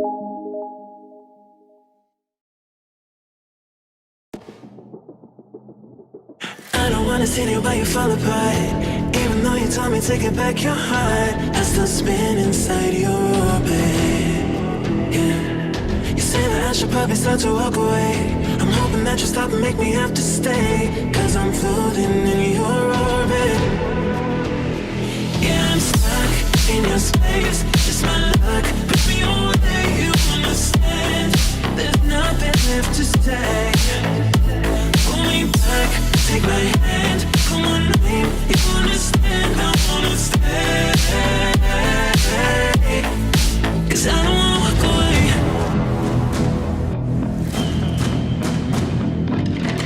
I don't wanna see you while you fall apart. Even though you told me to get back your heart, I still spin inside your orbit. Yeah. You say that I should probably start to walk away. I'm hoping that you stop and make me have to stay, 'cause I'm floating in your orbit. Yeah, I'm stuck in your space. It's my luck, put me away, you understand. There's nothing left to say. Pull me back, take my hand, call my name, you understand, I wanna stay. 'Cause I don't wanna walk away.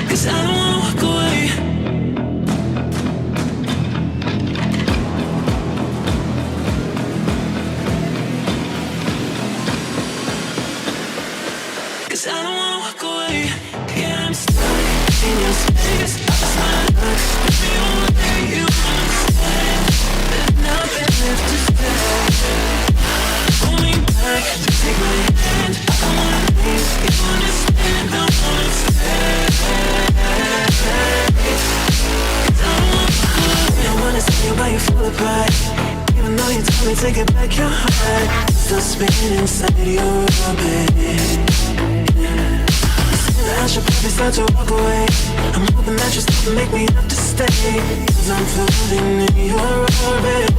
'Cause I don't wanna walk away. 'Cause I don't wanna walk away. Yeah, I'm stuck in your space. It's my luck, put me away, you understand. There's nothing left to say. Pull me back, take my hand, I wanna leave, you understand, I wanna stay. 'Cause I don't wanna walk away. I wanna see you while you fall apart. Even though you told me to get back your heart, still spinning inside your orbit. I should probably start to walk away. I'm hoping that you stop and make me have to stay, 'cause I'm floating in your orbit.